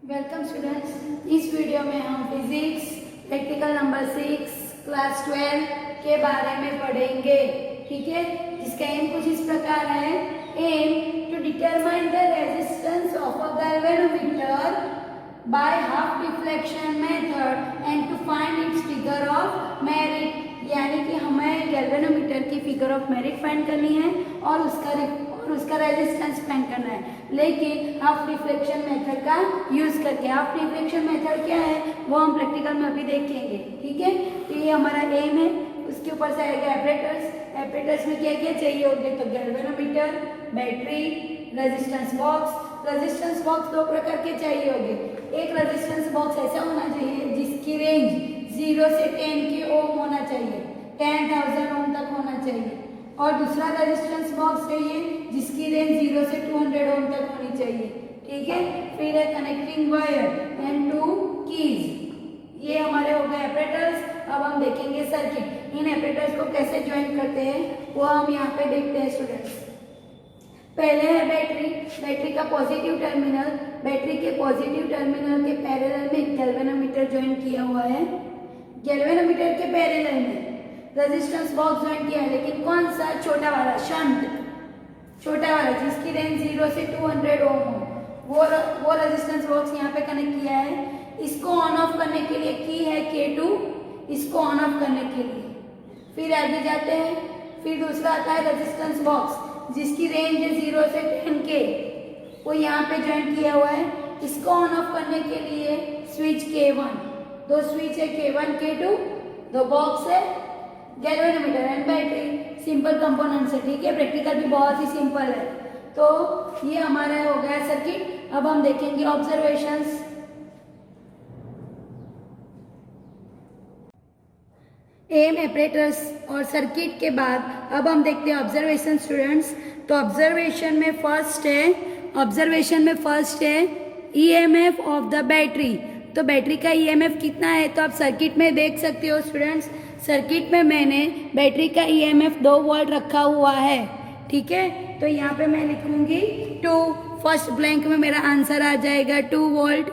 Welcome students. इस video में हम फिजिक्स प्रैक्टिकल नंबर 6 क्लास 12 के बारे में पढ़ेंगे। ठीक है, जिसका एम कुछ इस प्रकार है। Aim to determine the resistance of a galvanometer by half deflection method and to find its figure of merit. यानी कि हमें गैल्वेनोमीटर की फिगर ऑफ मेरिट फाइंड करनी है और उसका रेजिस्टेंस फाइंड करना है, लेकिन हाफ डिफ्लेक्शन मेथड का यूज करके। हाफ डिफ्लेक्शन मेथड क्या है वो हम प्रैक्टिकल में अभी देखेंगे। ठीक है, तो ये हमारा एम है। उसके ऊपर से आएगा एपरेटर्स। एपरेटर्स में क्या क्या चाहिए होंगे, तो galvanometer, battery, resistance box. Resistance box दो प्रकार के चाहिए होंगे। एक रेजिस्टेंस बॉक्स ऐसा होना चाहिए जिसकी रेंज 0 से 10 के ओम होना चाहिए, 10,000 ओम तक होना चाहिए। और दूसरा रेजिस्टेंस बॉक्स चाहिए जिसकी रेंज 0 से 200 ओम तक होनी चाहिए। ठीक है, फिर है कनेक्टिंग वायर एंड 2 कीज। ये हमारे हो गए एपरेटर्स। अब हम देखेंगे सर्किट। इन एपरेटर्स को कैसे ज्वाइन करते हैं वो हम यहाँ पे देखते हैं स्टूडेंट्स। पहले है बैटरी। बैटरी का पॉजिटिव टर्मिनल, बैटरी के पॉजिटिव टर्मिनल के पैरेलल में गैल्वेनोमीटर ज्वाइन किया हुआ है। गैल्वेनोमीटर के पैरेलल में रेजिस्टेंस बॉक्स ज्वाइन किया है, लेकिन कौन सा, छोटा वाला, शंट, छोटा वाला जिसकी रेंज 0 से 200 ओम हो, वो रेजिस्टेंस बॉक्स यहाँ पे कनेक्ट किया है। इसको ऑन ऑफ करने के लिए की है K2, इसको ऑन ऑफ करने के लिए। फिर आगे जाते हैं। फिर दूसरा आता है रेजिस्टेंस बॉक्स जिसकी रेंज है 0 से 10 के, वो यहाँ पे ज्वाइन किया हुआ है। इसको ऑन ऑफ करने के लिए स्विच K1, दो स्विच है K1 K2, दो बॉक्स है galvanometer and battery. Simple components है। ठीक है, प्रैक्टिकल भी बहुत ही सिंपल है। तो ये हमारा हो गया सर्किट। अब हम देखेंगे ऑब्जर्वेशंस। एम, एपरेटर्स और सर्किट के बाद अब हम देखते हैं ऑब्जर्वेशन स्टूडेंट्स। तो ऑब्जर्वेशन में फर्स्ट है ईएमएफ ऑफ द बैटरी। तो बैटरी का ईएमएफ कितना है तो आप सर्किट में देख सकते हो स्टूडेंट्स। सर्किट में मैंने बैटरी का ईएमएफ 2 वोल्ट रखा हुआ है। ठीक है, तो यहाँ पे मैं लिखूंगी 2। फर्स्ट ब्लैंक में मेरा आंसर आ जाएगा 2 वोल्ट।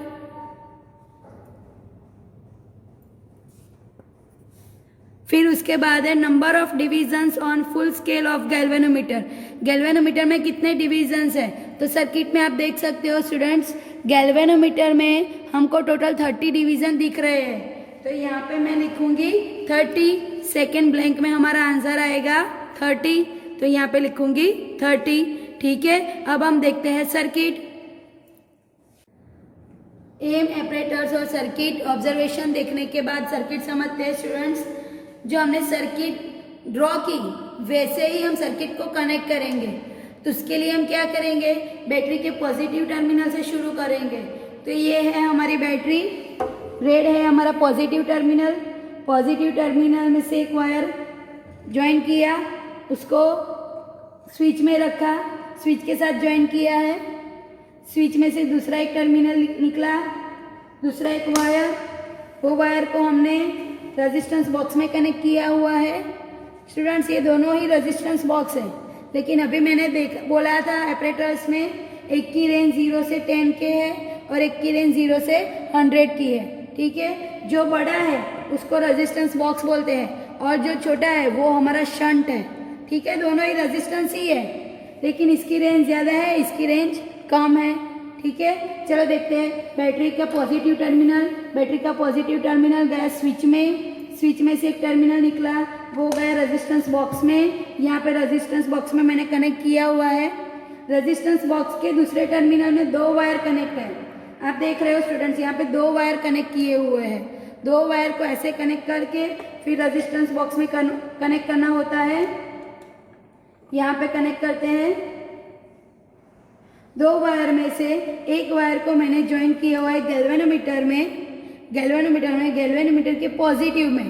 फिर उसके बाद है number of divisions on full scale of galvanometer. Galvanometer में कितने डिविजन्स है तो सर्किट में आप देख सकते हो स्टूडेंट्स। गैल्वेनोमीटर में हमको टोटल 30 डिवीजन दिख रहे हैं, तो यहाँ पे मैं लिखूंगी 30। सेकेंड ब्लैंक में हमारा आंसर आएगा 30, तो यहाँ पे लिखूंगी 30। ठीक है, अब हम देखते हैं सर्किट। एम, एपरेटर्स और सर्किट ऑब्जर्वेशन देखने के बाद सर्किट समझते हैं स्टूडेंट्स। जो हमने सर्किट ड्रॉ की वैसे ही हम सर्किट को कनेक्ट करेंगे। तो उसके लिए हम क्या करेंगे, बैटरी के पॉजिटिव टर्मिनल से शुरू करेंगे। तो ये है हमारी बैटरी, रेड है हमारा पॉजिटिव टर्मिनल। पॉजिटिव टर्मिनल में से एक वायर ज्वाइन किया, उसको स्विच में रखा, स्विच के साथ ज्वाइन किया है। स्विच में से दूसरा एक टर्मिनल निकला, दूसरा एक वायर, वो वायर को हमने रेजिस्टेंस बॉक्स में कनेक्ट किया हुआ है। स्टूडेंट्स ये दोनों ही रेजिस्टेंस बॉक्स है, लेकिन अभी मैंने बोला था एपरेटर्स में एक की रेंज 0 से 10 के है और एक की रेंज 0 से 100 की है। ठीक है, जो बड़ा है उसको रेजिस्टेंस बॉक्स बोलते हैं और जो छोटा है वो हमारा शंट है। ठीक है, दोनों ही रेजिस्टेंस ही है, लेकिन इसकी रेंज ज़्यादा है, इसकी रेंज कम है। ठीक है, चलो देखते हैं। बैटरी का पॉजिटिव टर्मिनल गया स्विच में से एक टर्मिनल निकला, वो गया रेजिस्टेंस बॉक्स में। यहाँ पे रेजिस्टेंस बॉक्स में मैंने कनेक्ट किया हुआ है। रेजिस्टेंस बॉक्स के दूसरे टर्मिनल में 2 वायर कनेक्ट है। आप देख रहे हो स्टूडेंट्स, यहाँ पे 2 वायर कनेक्ट किए हुए हैं। 2 वायर को ऐसे कनेक्ट करके फिर रेजिस्टेंस बॉक्स में कनेक्ट करना होता है। यहाँ पे कनेक्ट करते हैं। 2 वायर में से एक वायर को मैंने ज्वाइन किया हुआ है गैल्वेनोमीटर के पॉजिटिव में।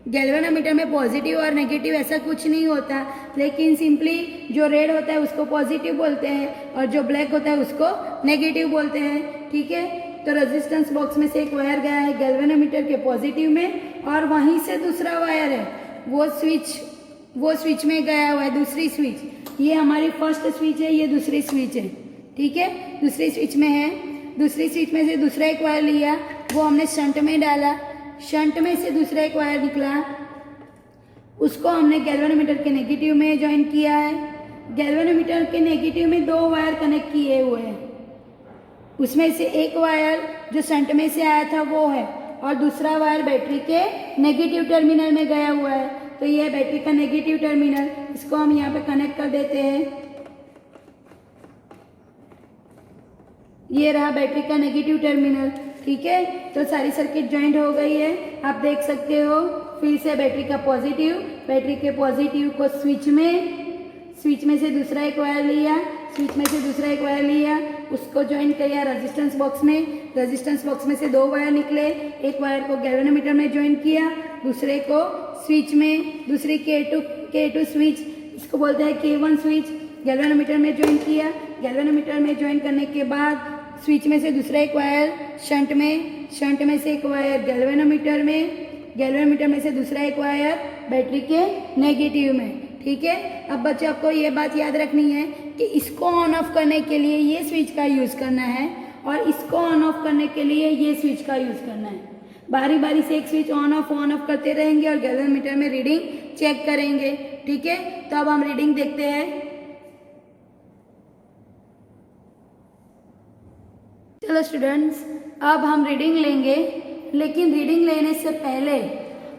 गैल्वेनोमीटर में पॉजिटिव और नेगेटिव ऐसा कुछ नहीं होता, लेकिन सिंपली जो रेड होता है उसको पॉजिटिव बोलते हैं और जो ब्लैक होता है उसको नेगेटिव बोलते हैं। ठीक है, तो रेजिस्टेंस बॉक्स में से एक वायर गया है गैल्वेनोमीटर के पॉजिटिव में और वहीं से दूसरा वायर है वो स्विच में गया हुआ है, दूसरी स्विच। ये हमारी फर्स्ट स्विच है, ये दूसरी स्विच है। ठीक है, दूसरी स्विच में है। दूसरी स्विच में से दूसरा एक वायर लिया, वो हमने शंट में डाला, शंट में से दूसरा एक वायर निकला, उसको हमने गैल्वेनोमीटर के नेगेटिव में ज्वाइन किया है। गैल्वेनोमीटर के नेगेटिव में 2 वायर कनेक्ट किए हुए हैं, उसमें से एक वायर जो शंट में से आया था वो है, और दूसरा वायर बैटरी के नेगेटिव टर्मिनल में गया हुआ है। तो ये है बैटरी का नेगेटिव टर्मिनल, इसको हम यहाँ पे कनेक्ट कर देते हैं। ये रहा बैटरी का नेगेटिव टर्मिनल, ठीक है। तो सारी सर्किट ज्वाइंट हो गई है, आप देख सकते हो। फिर से बैटरी का पॉजिटिव, बैटरी के पॉजिटिव को स्विच में से दूसरा एक वायर लिया, स्विच में से दूसरा एक वायर लिया, उसको ज्वाइन किया रेजिस्टेंस बॉक्स में, रेजिस्टेंस बॉक्स में से 2 वायर निकले, एक वायर को गैल्वेनोमीटर में ज्वाइन किया, दूसरे को स्विच में, दूसरी K2 स्विच, इसको बोलते हैं K1 स्विच, गैल्वेनोमीटर में ज्वाइन किया। गैल्वेनोमीटर में ज्वाइन करने के बाद स्विच में से दूसरा एक वायर शंट में से एक वायर गैल्वेनोमीटर में से दूसरा एक वायर बैटरी के नेगेटिव में, ठीक है। अब बच्चों आपको ये बात याद रखनी है कि इसको ऑन ऑफ करने के लिए ये स्विच का यूज़ करना है, और इसको ऑन ऑफ करने के लिए ये स्विच का यूज़ करना है। बारी बारी से एक स्विच ऑन ऑफ करते रहेंगे और गैल्वेनोमीटर में रीडिंग चेक करेंगे, ठीक है। तो अब हम रीडिंग देखते हैं। चलो स्टूडेंट्स, अब हम रीडिंग लेंगे, लेकिन रीडिंग लेने से पहले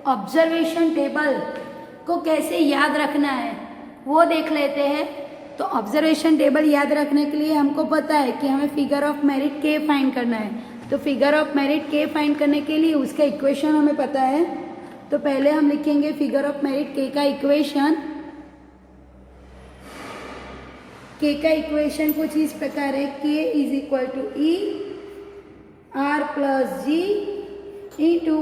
ऑब्जर्वेशन टेबल को कैसे याद रखना है वो देख लेते हैं। तो ऑब्जर्वेशन टेबल याद रखने के लिए हमको पता है कि हमें figure of merit K find करना है। तो figure of merit K find करने के लिए उसका इक्वेशन हमें पता है। तो पहले हम लिखेंगे फिगर ऑफ मेरिट K का इक्वेशन। K का इक्वेशन कुछ इस प्रकार है, K = E R + G ×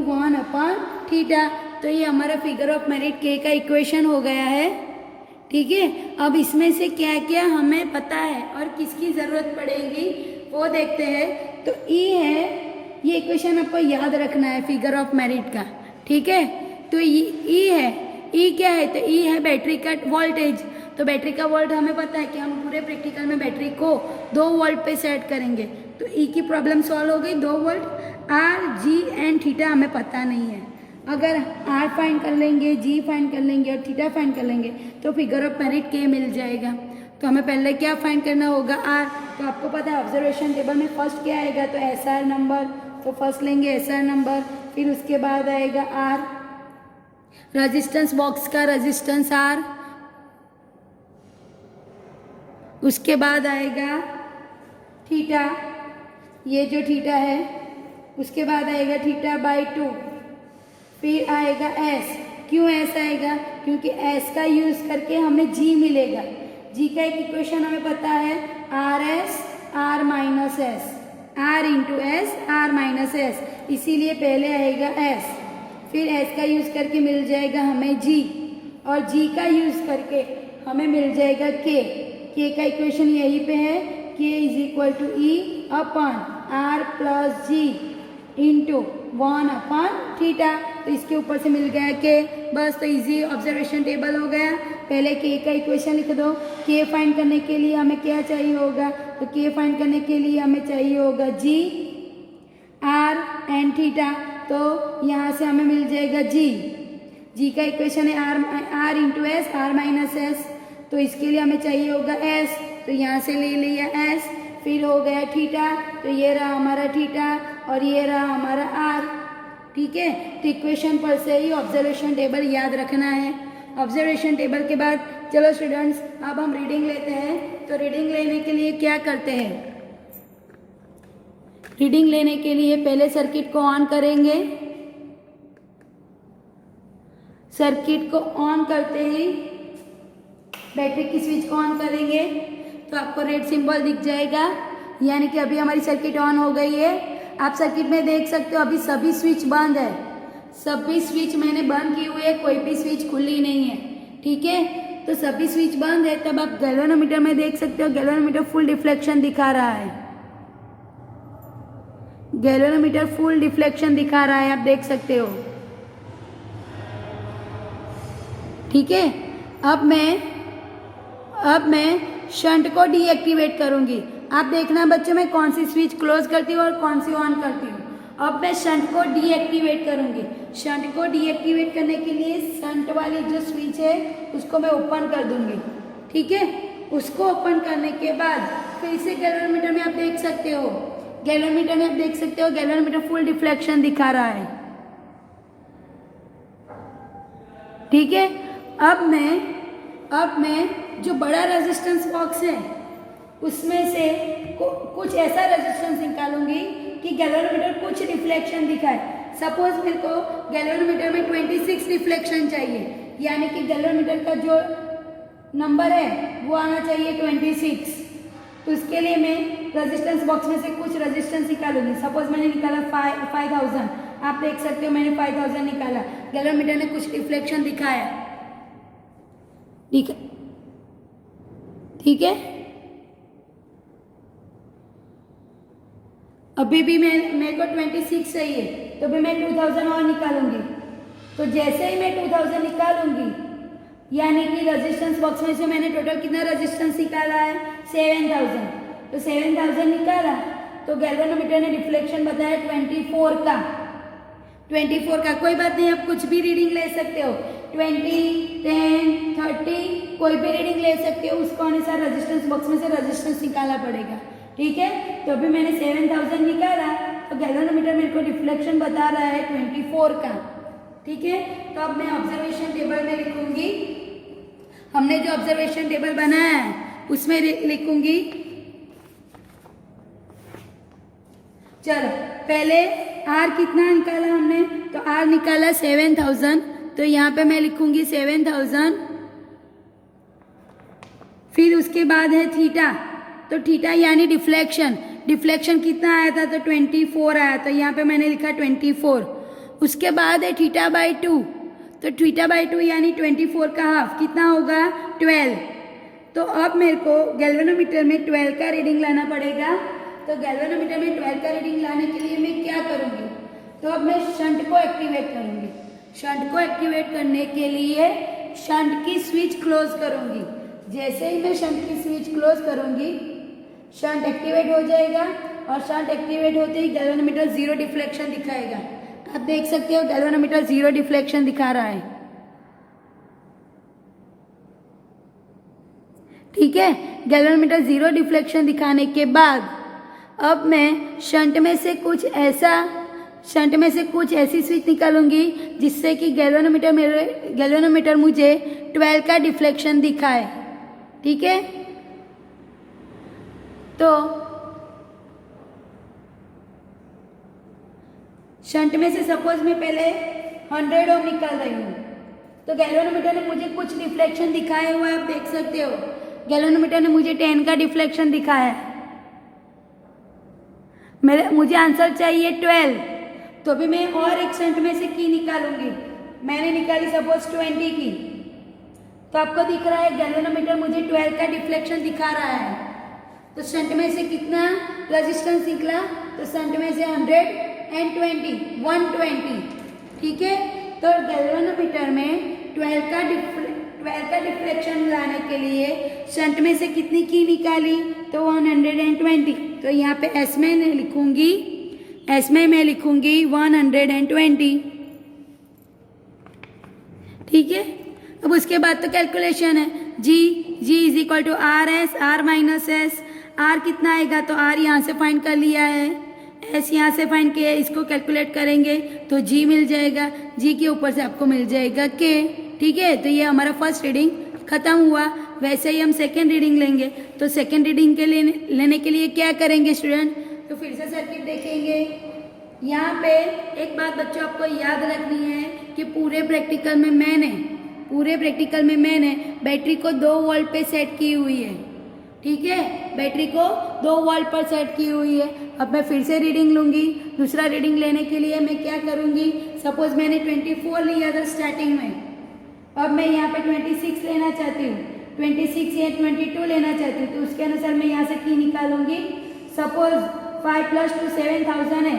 1/θ। तो ये हमारा फिगर ऑफ मेरिट K का इक्वेशन हो गया है, ठीक है। अब इसमें से क्या क्या हमें पता है और किसकी ज़रूरत पड़ेगी वो देखते हैं। तो E है, ये इक्वेशन आपको याद रखना है फिगर ऑफ मेरिट का, ठीक है। तो E है, E क्या है? तो E है बैटरी का वोल्टेज। तो बैटरी का वोल्ट हमें पता है कि हम पूरे प्रैक्टिकल में बैटरी को 2 वोल्ट पे सेट करेंगे। तो E की प्रॉब्लम सॉल्व हो गई, 2 volt. R, G and theta हमें पता नहीं है। अगर R फाइंड कर लेंगे, G फाइंड कर लेंगे और थीटा फाइंड कर लेंगे तो फिगर ऑफ मेरिट K मिल जाएगा। तो हमें पहले क्या फाइंड करना होगा? R। तो आपको पता है ऑब्जर्वेशन टेबल में फर्स्ट क्या आएगा? तो SR नंबर। तो फर्स्ट लेंगे SR नंबर, फिर उसके बाद आएगा R, रेजिस्टेंस बॉक्स का रेजिस्टेंस R, उसके बाद आएगा थीटा, ये जो थीटा है, उसके बाद आएगा θ/2, फिर आएगा S। क्यों S आएगा? क्योंकि S का यूज़ करके हमें G मिलेगा। G का एक इक्वेशन हमें पता है, RS R - S, R × S R - S, इसीलिए पहले आएगा S, फिर S का यूज़ करके मिल जाएगा हमें G, और G का यूज़ करके हमें मिल जाएगा K। K का इक्वेशन यहीं पे है, K = E upon R + G × 1/θ। तो इसके ऊपर से मिल गया K, बस। तो इजी ऑब्जर्वेशन टेबल हो गया। पहले K का इक्वेशन लिख दो। K फाइंड करने के लिए हमें क्या चाहिए होगा? तो K फाइंड करने के लिए हमें चाहिए होगा G R एंड थीटा। तो यहाँ से हमें मिल जाएगा G का इक्वेशन है R × S R - S। तो इसके लिए हमें चाहिए होगा S, तो यहाँ से ले लिया S, फिर हो गया थीटा, तो ये रहा हमारा थीटा और ये रहा हमारा R, ठीक है। तो इक्वेशन पर से ही ऑब्जर्वेशन टेबल याद रखना है। ऑब्जर्वेशन टेबल के बाद चलो स्टूडेंट्स, अब हम रीडिंग लेते हैं। तो रीडिंग लेने के लिए क्या करते हैं? रीडिंग लेने के लिए पहले सर्किट को ऑन करेंगे। सर्किट को ऑन करते ही बैटरी की स्विच को ऑन करेंगे तो आपको रेड सिंबल दिख जाएगा, यानी कि अभी हमारी सर्किट ऑन हो गई है। आप सर्किट में देख सकते हो अभी सभी स्विच बंद है, सभी स्विच मैंने बंद की हुई है, कोई भी स्विच खुली नहीं है, ठीक है। तो सभी स्विच बंद है। तब आप गैल्वेनोमीटर में देख सकते हो, गैल्वेनोमीटर फुल डिफ्लेक्शन दिखा रहा है, गैल्वेनोमीटर फुल डिफ्लेक्शन दिखा रहा है, आप देख सकते हो, ठीक है। अब मैं शंट को डीएक्टिवेट करूंगी। आप देखना बच्चों मैं कौन सी स्विच क्लोज करती हूँ और कौन सी ऑन करती हूँ। अब मैं शंट को डीएक्टिवेट करूँगी। शंट को डीएक्टिवेट करने के लिए शंट वाली जो स्विच है उसको मैं ओपन कर दूँगी, ठीक है। उसको ओपन करने के बाद फिर से गैल्वेनोमीटर में आप देख सकते हो, गैल्वेनोमीटर में आप देख सकते हो गैल्वेनोमीटर फुल डिफ्लेक्शन दिखा रहा है, ठीक है। अब मैं जो बड़ा रेजिस्टेंस बॉक्स है उसमें से कुछ ऐसा रेजिस्टेंस निकालूंगी कि गैल्वेनोमीटर कुछ रिफ्लेक्शन दिखाए। सपोज मेरे को गैल्वेनोमीटर में 26 रिफ्लेक्शन चाहिए, यानी कि गैल्वेनोमीटर का जो नंबर है वो आना चाहिए 26। तो उसके लिए मैं रेजिस्टेंस बॉक्स में से कुछ रेजिस्टेंस निकालूंगी। सपोज मैंने निकाला 5000, आप देख सकते हो मैंने 5000 निकाला, गैल्वेनोमीटर ने कुछ रिफ्लेक्शन दिखाया, ठीक है। अभी भी मेरे को 26 चाहिए, तो भी मैं 2000 और निकालूंगी। तो जैसे ही मैं 2000 निकालूंगी, यानी कि रेजिस्टेंस बॉक्स में से मैंने टोटल कितना रेजिस्टेंस निकाला है 7000। तो 7000 निकाला तो गैल्वेनोमीटर ने रिफ्लेक्शन बताया 24 का। कोई बात नहीं, आप कुछ भी रीडिंग ले सकते हो, 20, 10, 30 कोई भी रीडिंग ले सकते हो। उसको अनुसार रेजिस्टेंस बॉक्स में से रेजिस्टेंस निकालना पड़ेगा, ठीक है। तो अभी मैंने 7000 निकाला तो गैल्वेनोमीटर मेरे को रिफ्लेक्शन बता रहा है 24 का, ठीक है। तो अब मैं ऑब्जर्वेशन टेबल में लिखूंगी, हमने जो ऑब्जर्वेशन टेबल बनाया है उसमें लिखूंगी। चलो पहले आर कितना निकाला हमने, तो आर निकाला 7000, तो यहाँ पे मैं लिखूंगी 7000। फिर उसके बाद है थीटा, तो थीटा यानी डिफ्लेक्शन कितना आया था, तो 24 आया, तो यहाँ पे मैंने लिखा 24। उसके बाद है थीटा बाई 2, तो थीटा बाई 2 यानी 24 का हाफ कितना होगा 12। तो अब मेरे को गैल्वेनोमीटर में 12 का रीडिंग लाना पड़ेगा। तो गैल्वेनोमीटर में 12 का रीडिंग लाने के लिए मैं क्या करूँगी, तो अब मैं शंट को एक्टिवेट करूँगी। शंट को एक्टिवेट करने के लिए शंट की स्विच क्लोज करूँगी। जैसे ही मैं शंट की स्विच क्लोज करूँगी, शंट एक्टिवेट हो जाएगा और शंट एक्टिवेट होते ही गैल्वेनोमीटर 0 डिफ्लेक्शन दिखाएगा। आप देख सकते हो गैल्वेनोमीटर 0 डिफ्लेक्शन दिखा रहा है, ठीक है। गैल्वेनोमीटर 0 डिफ्लेक्शन दिखाने के बाद अब मैं शंट में से कुछ ऐसी स्विच निकालूंगी जिससे कि गैल्वेनोमीटर मुझे 12 का डिफ्लेक्शन दिखाए, ठीक है। तो शंट में से सपोज मैं पहले 100 ओम निकाल रही हूँ, तो गैल्वेनोमीटर ने मुझे कुछ डिफ्लेक्शन दिखाया हुआ है, आप देख सकते हो। गैल्वेनोमीटर ने मुझे 10 का डिफ्लेक्शन दिखाया है, मुझे आंसर चाहिए 12। तो भी मैं और एक शंट में से की निकालूंगी। मैंने निकाली सपोज 20 की, तो आपको दिख रहा है गैल्वेनोमीटर मुझे 12 का डिफ्लेक्शन दिखा रहा है। तो शंट में से कितना रेजिस्टेंस निकला, तो शंट में से 120, ठीक है। तो गैल्वेनोमीटर में 12 का डिफ्लेक्शन लाने के लिए शंट में से कितनी की निकाली, तो 120। तो यहाँ पे एस में मैं लिखूंगी 120, ठीक है। अब उसके बाद तो कैलकुलेशन है, G is equal to r s, r minus s. R कितना आएगा, तो आर यहाँ से फाइंड कर लिया है, एस यहाँ से फाइंड किया है, इसको कैलकुलेट करेंगे तो जी मिल जाएगा, जी के ऊपर से आपको मिल जाएगा के, ठीक है। तो ये हमारा फर्स्ट रीडिंग खत्म हुआ। वैसे ही हम सेकेंड रीडिंग लेंगे, तो सेकेंड रीडिंग के लेने के लिए क्या करेंगे स्टूडेंट, तो फिर से सर्किट देखेंगे। यहाँ पे एक बात बच्चों आपको याद रखनी है कि पूरे प्रैक्टिकल में मैंने बैटरी को 2 वोल्ट पे सेट की हुई है, ठीक है। बैटरी को 2 वोल्ट पर सेट की हुई है। अब मैं फिर से रीडिंग लूँगी। दूसरा रीडिंग लेने के लिए मैं क्या करूँगी, सपोज मैंने 24 लिया था स्टार्टिंग में, अब मैं यहाँ पे 26 लेना चाहती हूँ, 26 या 22 लेना चाहती हूँ, तो उसके अनुसार मैं यहाँ से की निकालूंगी। सपोज 5 + 2 7000 है,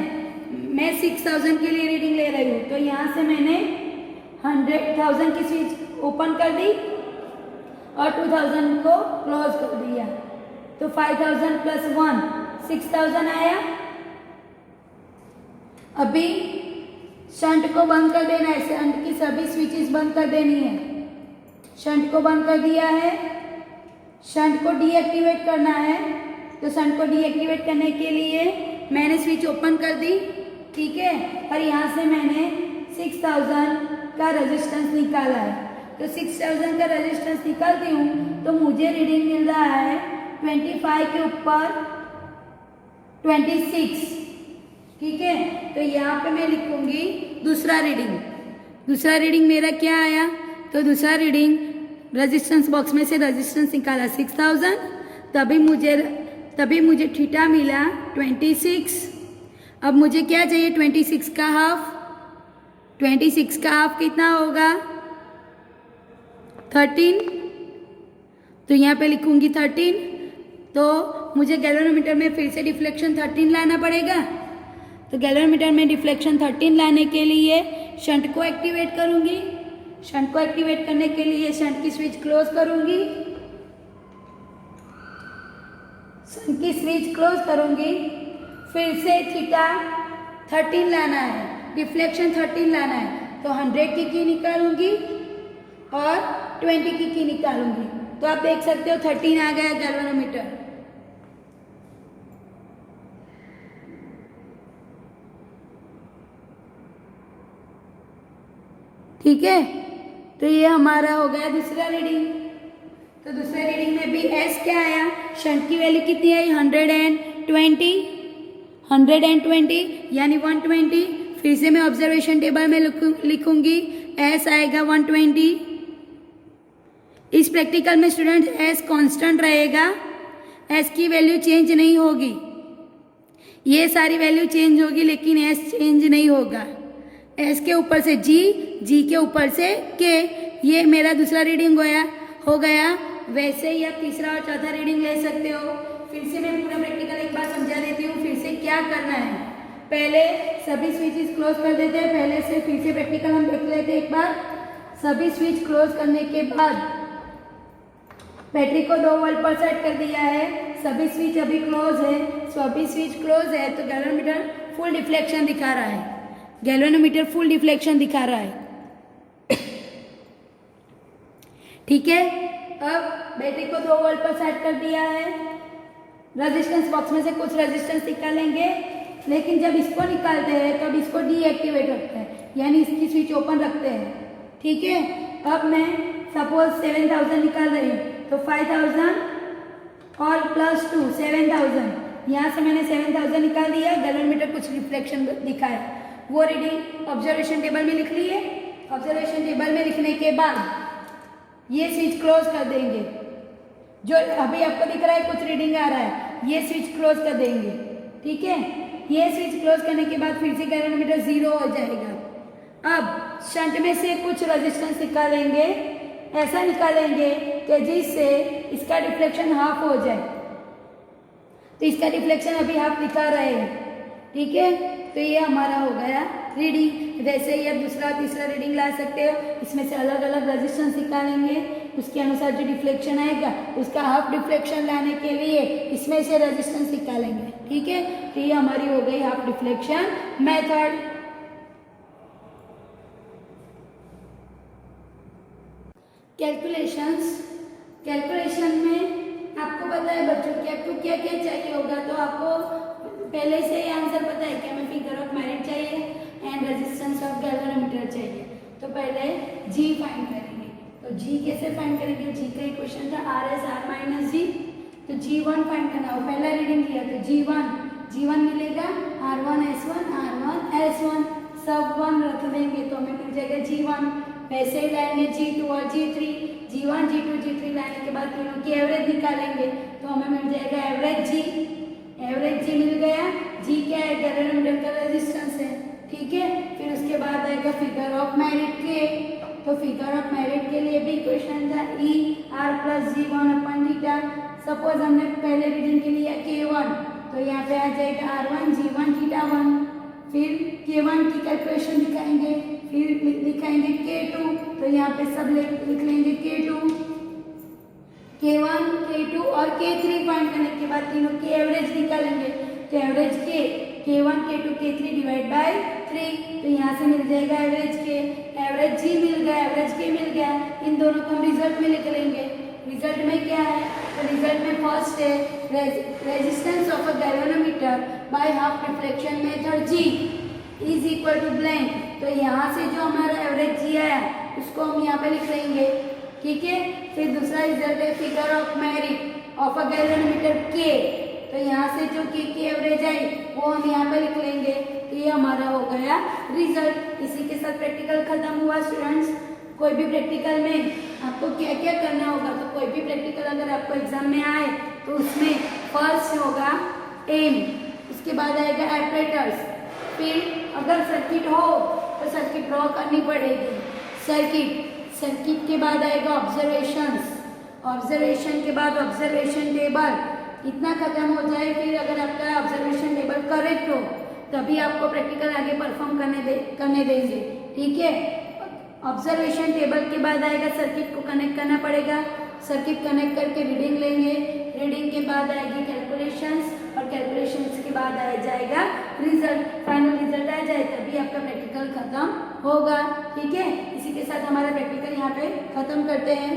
मैं 6000 के लिए रीडिंग ले रही हूँ, तो यहाँ से मैंने 100,000 की स्विच ओपन कर दी और 2000 को क्लोज कर दिया, तो 5000 प्लस 1 6000 आया। अभी शंट को बंद कर देना है, शंट की सभी स्विचेस बंद कर देनी है। शंट को बंद कर दिया है, शंट को डीएक्टिवेट करना है। तो शंट को डीएक्टिवेट करने के लिए मैंने स्विच ओपन कर दी, ठीक है, और यहाँ से मैंने 6000 का रेजिस्टेंस निकाला है। तो 6000 का रेजिस्टेंस निकालती हूँ तो मुझे रीडिंग मिल रहा है 25 के ऊपर 26, ठीक है। तो यहाँ पे मैं लिखूंगी दूसरा रीडिंग। दूसरा रीडिंग मेरा क्या आया, तो दूसरा रीडिंग रेजिस्टेंस बॉक्स में से रेजिस्टेंस निकाला 6000, तभी मुझे थीटा मिला 26। अब मुझे क्या चाहिए, 26 का हाफ। 26 का हाफ कितना होगा, 13। तो यहाँ पे लिखूंगी 13। तो मुझे गैल्वेनोमीटर में फिर से डिफ्लेक्शन 13 लाना पड़ेगा। तो गैल्वेनोमीटर में डिफ्लेक्शन 13 लाने के लिए शंट को एक्टिवेट करूंगी। शंट को एक्टिवेट करने के लिए शंट की स्विच क्लोज करूंगी। शंट की स्विच क्लोज करूंगी। फिर से थीटा 13 लाना है, डिफ्लेक्शन 13 लाना है। तो 100 की की निकालूंगी और 20 की की निकालूंगी। तो आप देख सकते हो 13 आ गया गैल्वेनोमीटर। ठीक है, तो ये हमारा हो गया दूसरा रीडिंग। तो दूसरे रीडिंग में भी एस क्या आया, शंट की वैल्यू कितनी आई, 120 यानी 120। फिर से मैं ऑब्जर्वेशन टेबल में लिखूंगी एस आएगा 120। इस प्रैक्टिकल में स्टूडेंट एस कांस्टेंट रहेगा, एस की वैल्यू चेंज नहीं होगी। ये सारी वैल्यू चेंज होगी लेकिन एस चेंज नहीं होगा। एस के ऊपर से जी के ऊपर से के, ये मेरा दूसरा रीडिंग हो गया। वैसे ही आप तीसरा और चौथा रीडिंग ले सकते हो। फिर से मैं पूरा प्रैक्टिकल एक बार समझा देती हूँ। फिर से क्या करना है, पहले सभी स्विचेस क्लोज कर देते हैं। पहले से फिर से प्रैक्टिकल हम देख लेते हैं एक बार। सभी स्विच क्लोज करने के बाद बैटरी को 2 वोल्ट पर सेट कर दिया है। सभी स्विच अभी क्लोज है, सभी स्विच क्लोज है। तो गैल्वेनोमीटर फुल डिफ्लेक्शन दिखा रहा है। गैल्वेनोमीटर फुल डिफ्लेक्शन दिखा रहा है, ठीक है। अब बैटरी को 2 वोल्ट पर सेट कर दिया है। रेजिस्टेंस बॉक्स में से कुछ रेजिस्टेंस निकालेंगे, लेकिन जब इसको निकालते हैं तब इसको डीएक्टिवेट रखते हैं, यानी इसकी स्विच ओपन रखते हैं, ठीक है। अब मैं सपोज 7000 निकाल रही हूँ, तो 5000 और प्लस 2 7000, यहाँ से मैंने 7000 निकाल दिया। गैल्वेनोमीटर कुछ रिफ्लेक्शन दिखाया, वो रीडिंग ऑब्जर्वेशन टेबल में लिख ली है। ऑब्जर्वेशन टेबल में लिखने के बाद ये स्विच क्लोज कर देंगे। जो अभी आपको दिख रहा है कुछ रीडिंग आ रहा है, ये स्विच क्लोज कर देंगे, ठीक है। ये स्विच क्लोज करने के बाद फिर से गैल्वेनोमीटर 0 हो जाएगा। अब शंट में से कुछ रेजिस्टेंस निकालेंगे, ऐसा निकालेंगे कि जिससे इसका डिफ्लेक्शन हाफ हो जाए। तो इसका डिफ्लेक्शन अभी हाफ दिखा रहे हैं, ठीक है। तो ये हमारा हो गया रीडिंग। वैसे ही आप दूसरा तीसरा रीडिंग ला सकते हो। इसमें से अलग अलग रेजिस्टेंस निकालेंगे, उसके अनुसार जो डिफ्लेक्शन आएगा उसका हाफ डिफ्लेक्शन लाने के लिए इसमें से रेजिस्टेंस निकालेंगे, ठीक है। तो ये हमारी हो गई हाफ डिफ्लेक्शन मेथड। कैलकुलेशन में आपको पता है बच्चों कि आपको क्या क्या चाहिए होगा। तो आपको पहले से ही आंसर पता है कि हमें फिगर ऑफ मेरिट चाहिए एंड रेजिस्टेंस ऑफ गैल्वेनोमीटर चाहिए। तो पहले जी फाइंड करेंगे। तो जी कैसे फाइंड करेंगे, जी का इक्वेशन था RS R माइनस जी। तो G1 फाइंड करना हो, पहला रीडिंग लिया तो G1 मिलेगा R1 S1 R1 S1, सब 1 रख देंगे तो हमें मिल जाएगा G1। वैसे ही लाएंगे G2 और G3, G1 G2 G3 लाने के बाद तीनों की एवरेज निकालेंगे तो हमें मिल जाएगा एवरेज जी मिल गया। जी क्या है, गैल्वेनोमीटर का रेजिस्टेंस है, ठीक है। फिर उसके बाद आएगा फिगर ऑफ मेरिट के। तो फिगर ऑफ मेरिट के लिए भी इक्वेशन था E R प्लस G1 अपन थीटा। सपोज हमने पहले रीडिंग के लिए K1, तो यहाँ पे आ जाएगा R1 G1 थीटा 1। फिर K1 की कैलकुलेशन दिखाएंगे, फिर दिखाएंगे K2, तो यहाँ पे सब लिख लेंगे K1, K2 और K3 फाइंड करने के बाद तीनों की एवरेज निकालेंगे। तो average K1, K2, K3 divide by 3, तो यहाँ से मिल जाएगा एवरेज K, एवरेज G मिल गया, एवरेज K मिल गया। इन दोनों को हम रिजल्ट में लिख लेंगे। रिजल्ट में क्या है, तो रिजल्ट में फर्स्ट है resistance of a galvanometer by half reflection method G is equal to blank. तो यहाँ से जो हमारा एवरेज G आया उसको हम यहाँ पे लिख लेंगे, ठीक है। फिर दूसरा रिजल्ट है figure of merit of a galvanometer K, तो यहाँ से जो K की एवरेज आई वो हम यहाँ पे लिख लेंगे। तो ये हमारा हो गया रिजल्ट। इसी के साथ प्रैक्टिकल खत्म हुआ स्टूडेंट्स। कोई भी प्रैक्टिकल में आपको क्या क्या करना होगा, तो कोई भी प्रैक्टिकल अगर आपको एग्जाम में आए तो उसमें फर्स्ट होगा एम, उसके बाद आएगा एपरेटर्स, फिर अगर सर्किट हो तो सर्किट ड्रॉ करनी पड़ेगी, सर्किट के बाद आएगा ऑब्जर्वेशंस, ऑब्जर्वेशन के बाद ऑब्जर्वेशन टेबल। इतना खत्म हो जाए, फिर अगर आपका ऑब्जर्वेशन टेबल करेक्ट हो तभी आपको प्रैक्टिकल आगे परफॉर्म करने देंगे, ठीक है। ऑब्जर्वेशन टेबल के बाद आएगा सर्किट को कनेक्ट करना पड़ेगा, सर्किट कनेक्ट करके रीडिंग लेंगे, रीडिंग के बाद आएगी कैलकुलेशंस और कैलकुलेशंस के बाद आ जाएगा रिजल्ट। फाइनल रिजल्ट आ जाए तभी आपका प्रैक्टिकल खत्म होगा, ठीक है। इसी के साथ हमारा प्रैक्टिकल यहाँ पे खत्म करते हैं।